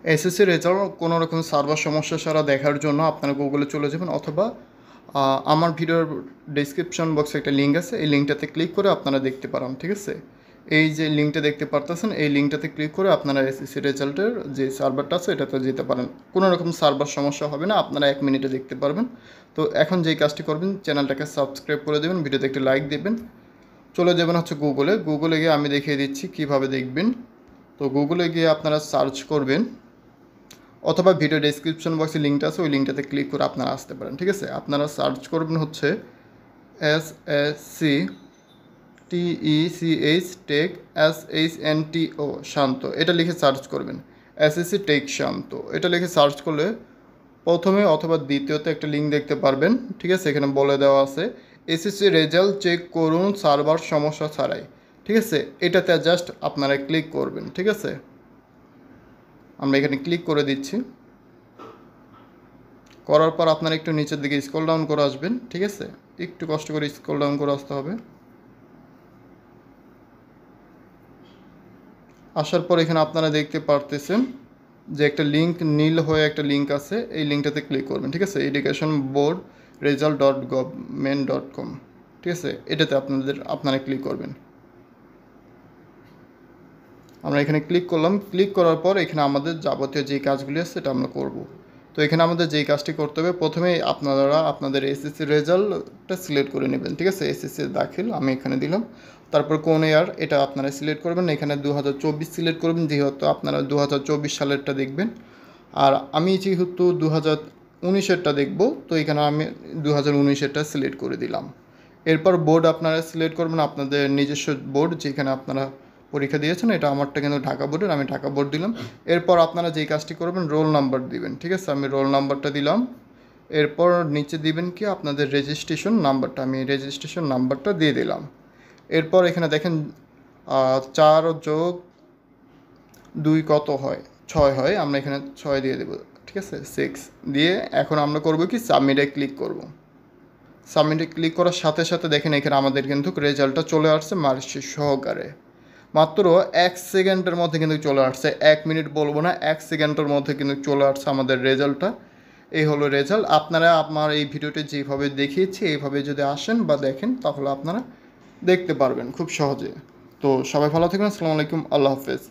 SSC result কোনো রকম server সমস্যা ছাড়া দেখার জন্য আপনারা গুগলে চলে যাবেন, অথবা আমার ভিডিওর ডেসক্রিপশন বক্সে একটা লিঙ্ক আছে, এই লিঙ্কটাতে ক্লিক করে আপনারা দেখতে পারেন। ঠিক আছে, এই যে লিঙ্কটা দেখতে পারতেছেন, এই লিঙ্কটাতে ক্লিক করে আপনারা এসএসসি রেজাল্টের যে সার্ভারটা আছে এটাতে যেতে পারেন। কোনো রকম সার্ভার সমস্যা হবে না, আপনারা 1 মিনিটে দেখতে পারবেন। তো এখন যেই কাজটি করবেন, চ্যানেলটাকে সাবস্ক্রাইব করে দেবেন, ভিডিওতে একটি লাইক দেবেন, চলে যাবেন হচ্ছে গুগলে গিয়ে আমি দেখিয়ে দিচ্ছি কিভাবে দেখবেন। তো গুগলে গিয়ে আপনারা সার্চ করবেন, অথবা ভিডিও ডেসক্রিপশন বক্সে লিঙ্কটা আছে, ওই লিঙ্কটাতে ক্লিক করে আপনারা আসতে পারেন। ঠিক আছে, আপনারা সার্চ করবেন হচ্ছে SSC TECH টেক SHNTO শান্ত, এটা লিখে সার্চ করবেন। SSC টেক শান্ত এটা লিখে সার্চ করলে প্রথমে অথবা দ্বিতীয়তে একটা লিঙ্ক দেখতে পারবেন। ঠিক আছে, এখানে বলে দেওয়া আছে এসএসসি রেজাল্ট চেক করুন সার্ভার সমস্যা ছাড়াই। ঠিক আছে, এটাতে জাস্ট আপনারা ক্লিক করবেন। ঠিক আছে, আমরা এখানে ক্লিক করে দিচ্ছি। করার পর আপনারা একটু নিচের দিকে স্ক্রল ডাউন করে আসবেন। ঠিক আছে, একটু কষ্ট করে স্ক্রল ডাউন করে আসতে হবে। আসার পর এখানে আপনারা দেখতে পারতেছেন যে একটা লিঙ্ক, নীল হয়ে একটা লিঙ্ক আছে, এই লিঙ্কটাতে ক্লিক করবেন। ঠিক আছে, এডুকেশন বোর্ড result.government.com। ঠিক আছে, এটাতে আপনারা ক্লিক করবেন। আমরা এখানে ক্লিক করলাম। ক্লিক করার পর এখানে আমাদের যাবতীয় যে কাজগুলি আছে সেটা আমরা করব। তো এখানে আমাদের যেই কাজটি করতে হবে, প্রথমে আপনারা আপনাদের এসএসসি রেজাল্টটা সিলেক্ট করে নেবেন। ঠিক আছে, এসএসসি দাখিল আমি এখানে দিলাম। তারপর কোন ইয়ার এটা আপনারা সিলেক্ট করবেন, এখানে 2024 সিলেক্ট করবেন, যেহেতু আপনারা 2024 সালেরটা দেখবেন। আর আমি যেহেতু 2019-এরটা দেখব, তো এখানে আমি 2019-এরটা সিলেক্ট করে দিলাম। এরপর বোর্ড আপনারা সিলেক্ট করবেন, আপনাদের নিজস্ব বোর্ড যেখানে আপনারা পরীক্ষা দিয়েছেন। এটা আমারটা কিন্তু ঢাকা বোর্ডের, আমি ঢাকা বোর্ড দিলাম। এরপর আপনারা যেই কাজটি করবেন, রোল নাম্বার দিবেন। ঠিক আছে, আমি রোল নাম্বারটা দিলাম। এরপর নিচে দিবেন কি আপনাদের রেজিস্ট্রেশন নাম্বারটা, আমি রেজিস্ট্রেশন নাম্বারটা দিয়ে দিলাম। এরপর এখানে দেখেন 4 যোগ 2 কত হয়, 6 হয়, আমরা এখানে 6 দিয়ে দেবো। ঠিক আছে, 6 দিয়ে এখন আমরা করব কি, সাবমিটে ক্লিক করব। সাবমিটে ক্লিক করার সাথে সাথে দেখেন এখানে আমাদের কিন্তু রেজাল্টটা চলে আসছে মার্কশিট সহকারে। মাত্র 1 সেকেন্ডের মধ্যে কিন্তু চলে আসছে, 1 মিনিট বলবো না, 1 সেকেন্ডের মধ্যে কিন্তু চলে আসছে আমাদের রেজাল্টটা। এই হলো রেজাল্ট। আপনারা আমার এই ভিডিওটি যেভাবে দেখিয়েছি এইভাবে যদি আসেন বা দেখেন, তাহলে আপনারা দেখতে পারবেন খুব সহজে। তো সবাই ভালো থাকবেন, আসসালামু আলাইকুম, আল্লাহ হাফেজ।